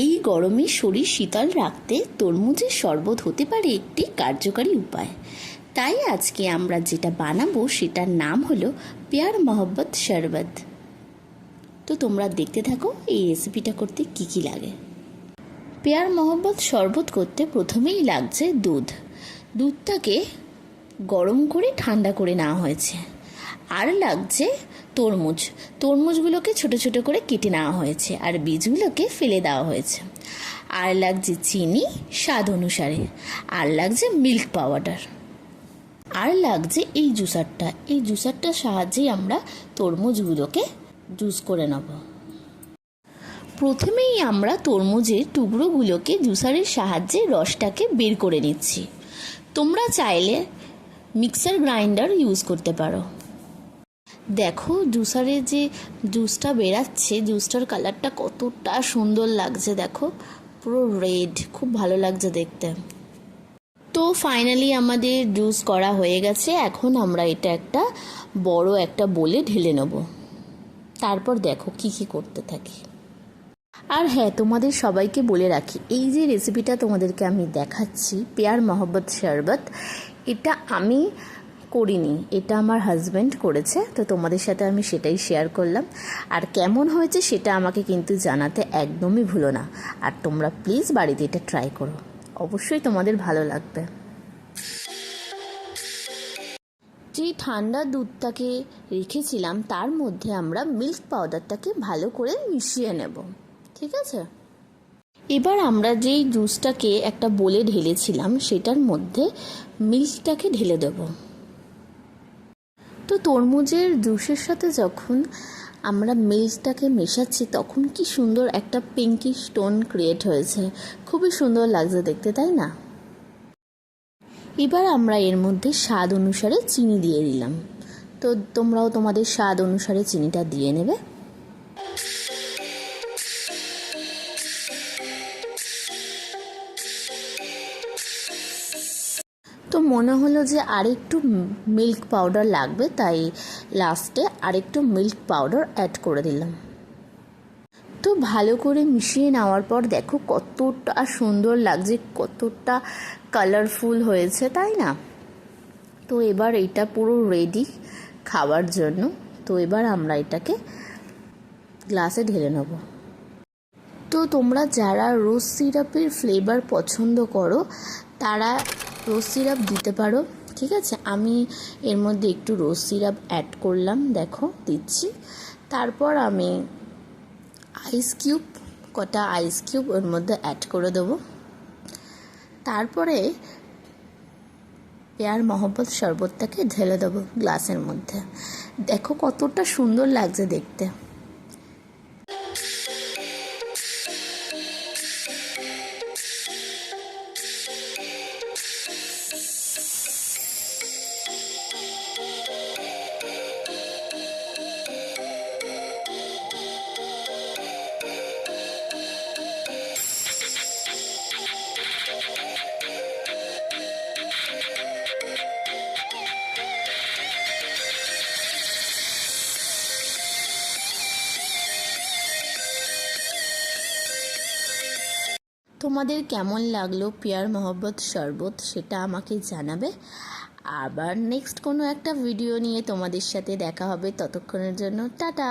এই গরমে শরীর শীতল রাখতে তরমুজের শরবত হতে পারে একটি কার্যকারী উপায়। তাই আজকে আমরা যেটা বানাবো সেটার নাম হলো প্যার মোহব্বত শরবত। তো তোমরা দেখতে থাকো এই রেসিপিটা করতে কি কি লাগে। প্যার মোহব্বত শরবত করতে প্রথমেই লাগছে দুধটাকে গরম করে ঠান্ডা করে নেওয়া হয়েছে। আর লাগছে তরমুজগুলোকে ছোট ছোট করে কেটে নেওয়া হয়েছে আর বীজগুলোকে ফেলে দেওয়া হয়েছে। আর লাগছে চিনি স্বাদ অনুসারে, আর লাগছে মিল্ক পাউডার, আর লাগছে এই জুসারটার সাহায্যেই আমরা তরমুজগুলোকে জুস করে নেব। প্রথমেই আমরা তরমুজের টুকরোগুলোকে জুসারের সাহায্যে রসটাকে বের করে নিচ্ছি। তোমরা চাইলে মিক্সার গ্রাইন্ডার ইউজ করতে পারো। দেখো জুসারে যে জুসটা বেরাচ্ছে, জুসটার কালারটা কতটা সুন্দর লাগছে, দেখো পুরো রেড, খুব ভালো লাগছে দেখতে। তো ফাইনালি আমাদের জুস করা হয়ে গেছে। এখন আমরা এটা একটা বড় একটা বোলে ঢেলে নেব। তারপর দেখো কি কি করতে থাকি। আর হ্যাঁ, তোমাদের সবাইকে বলে রাখি, এই যে রেসিপিটা তোমাদেরকে আমি দেখাচ্ছি প্যার মোহব্বত শরবত, এটা আমি করিনি, এটা আমার হাজব্যান্ড করেছে। তো তোমাদের সাথে আমি সেটাই শেয়ার করলাম। আর কেমন হয়েছে সেটা আমাকে কিন্তু জানাতে একদমই ভুলো না। আর তোমরা প্লিজ বাড়িতে এটা ট্রাই করো, অবশ্যই তোমাদের ভালো লাগবে। যে ঠান্ডা দুধটাকে রেখেছিলাম তার মধ্যে আমরা মিল্ক পাউডারটাকে ভালো করে মিশিয়ে নেব, ঠিক আছে? এবার আমরা যেই জুসটাকে একটা বোলে ঢেলেছিলাম সেটার মধ্যে মিল্কটাকে ঢেলে দেবো। তো তরমুজের জুসের সাথে যখন আমরা মিল্কটাকে মেশাচ্ছি তখন কি সুন্দর একটা পিঙ্কিশ টোন ক্রিয়েট হয়েছে, খুবই সুন্দর লাগছে দেখতে, তাই না? এবার আমরা এর মধ্যে স্বাদ অনুসারে চিনি দিয়ে দিলাম। তো তোমরাও তোমাদের স্বাদ অনুসারে চিনিটা দিয়ে নেবে। তো মনে হলো যে আরেকটু মিল্ক পাউডার লাগবে, তাই লাস্টে আরেকটু মিল্ক পাউডার অ্যাড করে দিলাম। তো ভালো করে মিশিয়ে নেওয়ার পর দেখো কতটা সুন্দর লাগছে, কতটা কালারফুল হয়েছে, তাই না? তো এবার এটা পুরো রেডি খাওয়ার জন্য। তো এবার আমরা এটাকে গ্লাসে ঢেলে নেব। তো তোমরা যারা রোজ সিরাপের ফ্লেভার পছন্দ করো তারা রোজ সিরাপ দিতে পারো, ঠিক আছে? আমি এর মধ্যে একটু রোজ সিরাপ অ্যাড করলাম, দেখো দিচ্ছি। তারপর আমি কটা আইস কিউব ওর মধ্যে অ্যাড করে দেবো। তারপরে প্যার মোহব্বত শরবতটাকে ঢেলে দেবো গ্লাসের মধ্যে। দেখো কতটা সুন্দর লাগছে দেখতে। তোমাদের কেমন লাগলো প্যার মোহব্বত শরবত সেটা আমাকে জানাবে। আবার নেক্সট কোনো একটা ভিডিও নিয়ে তোমাদের সাথে দেখা হবে। ততক্ষণের জন্য টাটা।